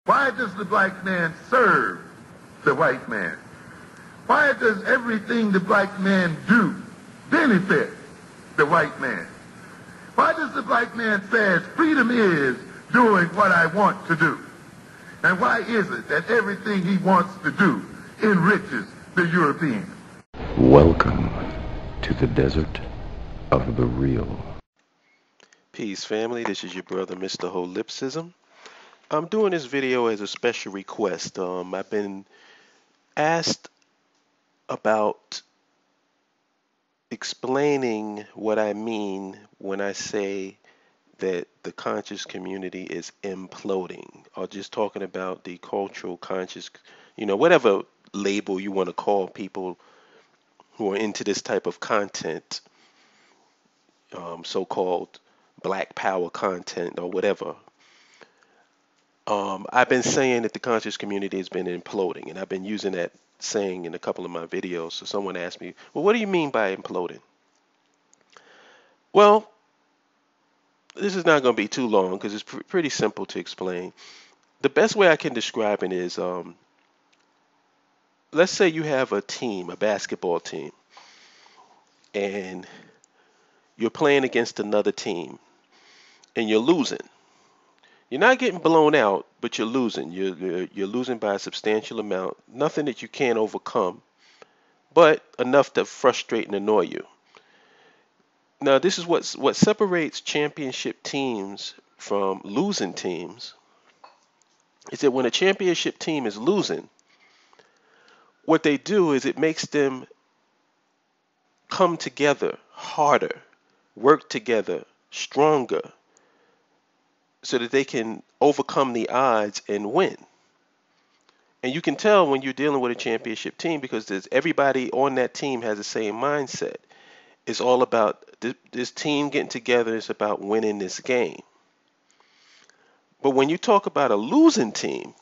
Why does the black man serve the white man? Why does everything the black man do benefit the white man? Why does the black man say freedom is doing what I want to do? And why is it that everything he wants to do enriches the European? Welcome to the desert of the real. Peace, family. This is your brother, Mr. Holipsism. I'm doing this video as a special request. I've been asked about explaining what I mean when I say that the conscious community is imploding, or just talking about the cultural conscious, whatever label you want to call people who are into this type of content, so-called black power content or whatever. I've been saying that the conscious community has been imploding, and I've been using that saying in a couple of my videos. So someone asked me, well, what do you mean by imploding? Well, this is not going to be too long because it's pretty simple to explain. The best way I can describe it is, let's say you have a team, a basketball team, and you're playing against another team, and you're losing. You're not getting blown out, but you're losing. You're losing by a substantial amount. Nothing that you can't overcome, but enough to frustrate and annoy you. Now, this is what separates championship teams from losing teams. Is that when a championship team is losing, what they do is it makes them come together harder, work together, stronger, so that they can overcome the odds and win. And you can tell when you're dealing with a championship team because everybody on that team has the same mindset. It's all about this team getting together. It's about winning this game. But when you talk about a losing team,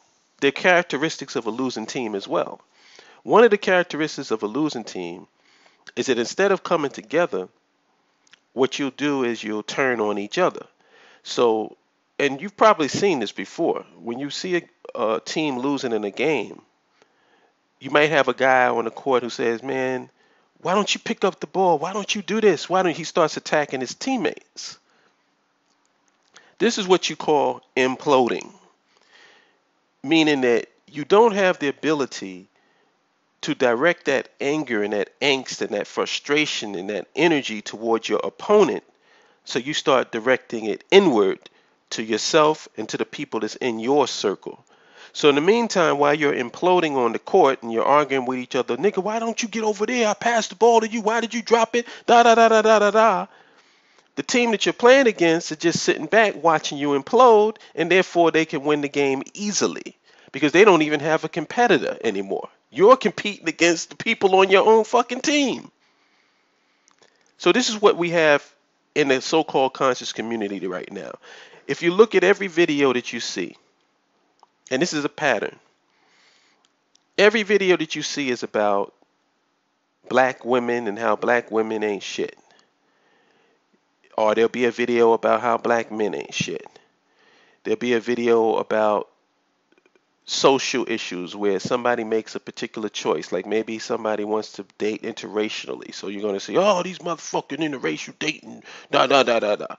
there are characteristics of a losing team as well. One of the characteristics of a losing team is that instead of coming together, what you'll do is you'll turn on each other. So, and you've probably seen this before. When you see a team losing in a game, you might have a guy on the court who says, man, why don't you pick up the ball? Why don't you do this? Why don't he starts attacking his teammates? This is what you call imploding, meaning that you don't have the ability to direct that anger and that angst and that frustration and that energy towards your opponent, so you start directing it inward to yourself and to the people that's in your circle. So in the meantime, while you're imploding on the court and you're arguing with each other, nigga, why don't you get over there? I passed the ball to you. Why did you drop it? Da da da da da da da. The team that you're playing against is just sitting back watching you implode, and therefore they can win the game easily because they don't even have a competitor anymore. You're competing against the people on your own fucking team. So this is what we have in the so-called conscious community right now. If you look at every video that you see, and this is a pattern, every video that you see is about black women and how black women ain't shit. Or there'll be a video about how black men ain't shit. There'll be a video about social issues where somebody makes a particular choice, like maybe somebody wants to date interracially, so you're going to say, oh, these motherfucking interracial dating, da da da da da.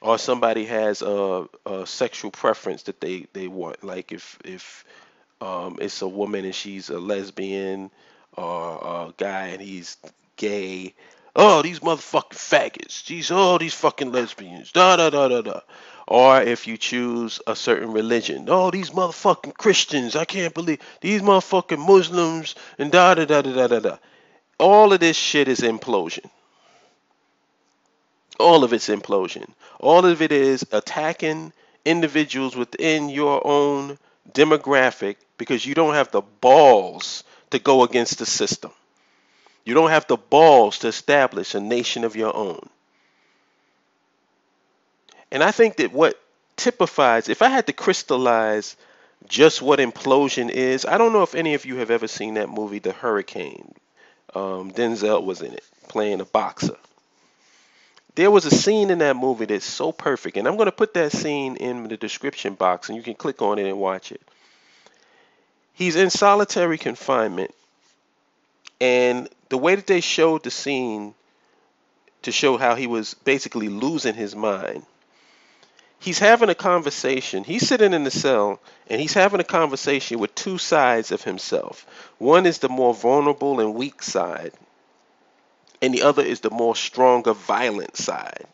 Or somebody has a sexual preference that they want, like if it's a woman and she's a lesbian, or a guy and he's gay, oh, these motherfucking faggots, these fucking lesbians, da da da da da. Or if you choose a certain religion, oh, these motherfucking Christians, I can't believe these motherfucking Muslims, and da da da da da da da. All of this shit is implosion. All of it's implosion. All of it is attacking individuals within your own demographic because you don't have the balls to go against the system. You don't have the balls to establish a nation of your own. And I think that what typifies, if I had to crystallize just what implosion is, I don't know if any of you have ever seen that movie, The Hurricane. Denzel was in it, playing a boxer. There was a scene in that movie that's so perfect, and I'm going to put that scene in the description box, and you can click on it and watch it. He's in solitary confinement, and the way that they showed the scene to show how he was basically losing his mind, he's having a conversation. He's sitting in the cell, and he's having a conversation with two sides of himself. One is the more vulnerable and weak side, and the other is the more stronger, violent side.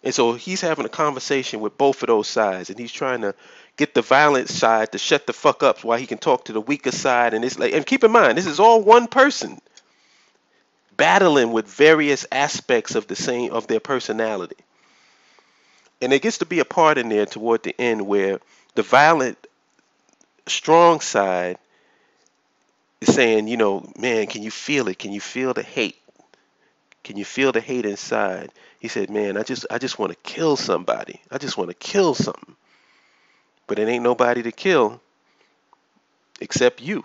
And so he's having a conversation with both of those sides, and he's trying to get the violent side to shut the fuck up while he can talk to the weaker side. And it's like, and keep in mind, this is all one person battling with various aspects of their personality. And there gets to be a part in there toward the end where the violent, strong side is saying, you know, man, can you feel it? Can you feel the hate? Can you feel the hate inside? He said, man, I just want to kill somebody. I just want to kill something. But it ain't nobody to kill except you.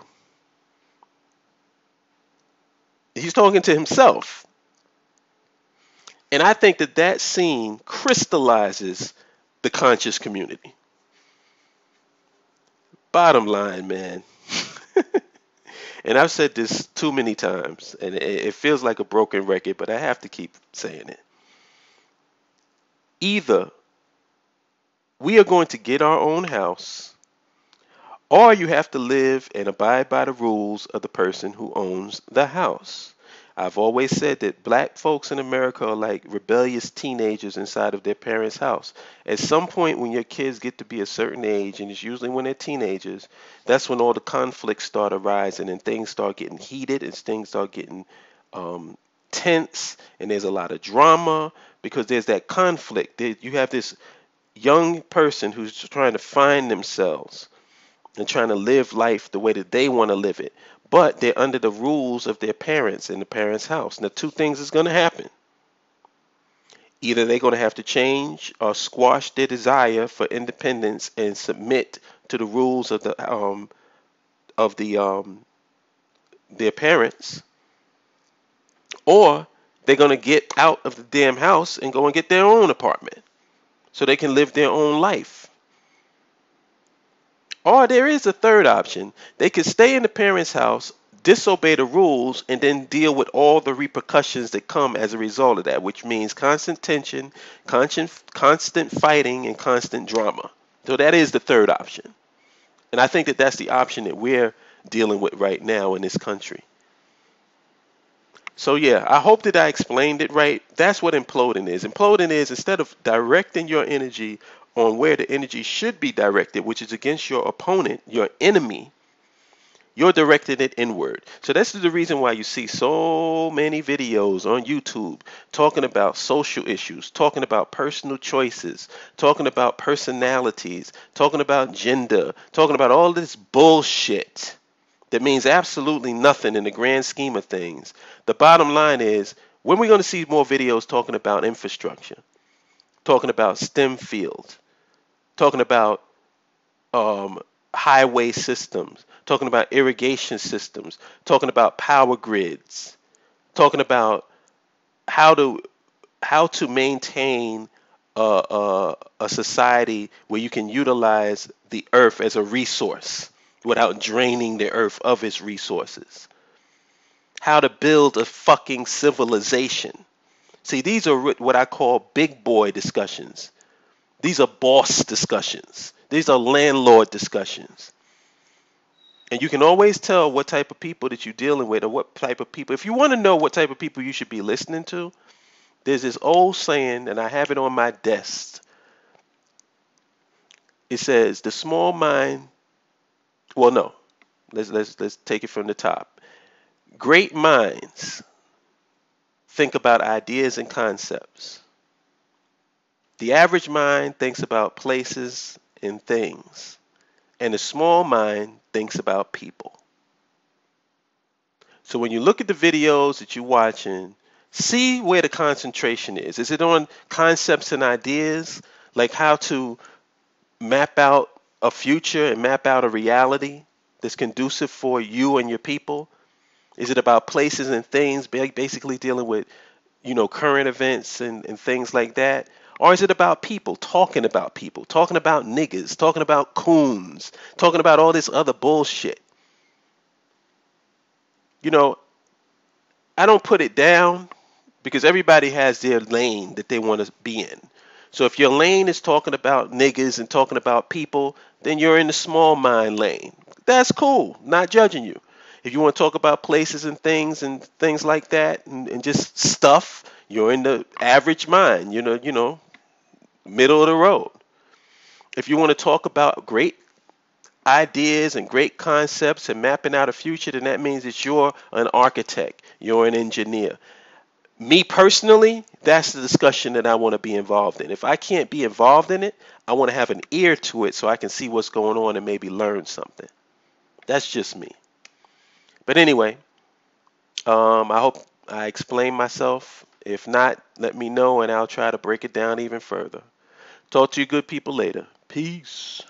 He's talking to himself. And I think that that scene crystallizes the conscious community. Bottom line, man. And I've said this too many times, and it feels like a broken record, but I have to keep saying it. Either we are going to get our own house, or you have to live and abide by the rules of the person who owns the house. I've always said that black folks in America are like rebellious teenagers inside of their parents' house. At some point when your kids get to be a certain age, and it's usually when they're teenagers, that's when all the conflicts start arising and things start getting heated and things start getting tense, and there's a lot of drama because there's that conflict. You have this young person who's trying to find themselves and trying to live life the way that they want to live it. But they're under the rules of their parents in the parents' house. Now, two things is going to happen. Either they're going to have to change or squash their desire for independence and submit to the rules of their parents, or they're going to get out of the damn house and go and get their own apartment so they can live their own life. Or there is a third option. They could stay in the parents' house, disobey the rules, and then deal with all the repercussions that come as a result of that, which means constant tension, constant fighting, and constant drama. So that is the third option. And I think that that's the option that we're dealing with right now in this country. So yeah, I hope that I explained it right. That's what imploding is. Imploding is, instead of directing your energy on where the energy should be directed, which is against your opponent, your enemy, you're directing it inward. So that's the reason why you see so many videos on YouTube talking about social issues, talking about personal choices, talking about personalities, talking about gender, talking about all this bullshit that means absolutely nothing in the grand scheme of things. The bottom line is, when are we going to see more videos talking about infrastructure, talking about STEM fields, talking about highway systems, talking about irrigation systems, talking about power grids, talking about how to maintain a society where you can utilize the earth as a resource without draining the earth of its resources, how to build a fucking civilization. See, these are what I call big boy discussions. These are boss discussions. These are landlord discussions. And you can always tell what type of people that you're dealing with, or what type of people. If you want to know what type of people you should be listening to, there's this old saying, and I have it on my desk. It says, the small mind, well, no, let's take it from the top. Great minds think about ideas and concepts. The average mind thinks about places and things, and the small mind thinks about people. So when you look at the videos that you're watching, see where the concentration is. Is it on concepts and ideas, like how to map out a future and map out a reality that's conducive for you and your people? Is it about places and things, basically dealing with current events and things like that? Or is it about people, talking about niggas, talking about coons, talking about all this other bullshit? You know, I don't put it down because everybody has their lane that they want to be in. So if your lane is talking about niggas and talking about people, then you're in the small mind lane. That's cool. Not judging you. If you want to talk about places and things like that and just stuff, you're in the average mind, middle of the road. If you want to talk about great ideas and great concepts and mapping out a future, then that means that you're an architect, you're an engineer. Me personally, that's the discussion that I want to be involved in. If I can't be involved in it, I want to have an ear to it so I can see what's going on and maybe learn something. That's just me. But anyway, I hope I explained myself. If not, let me know and I'll try to break it down even further. Talk to you good people later. Peace.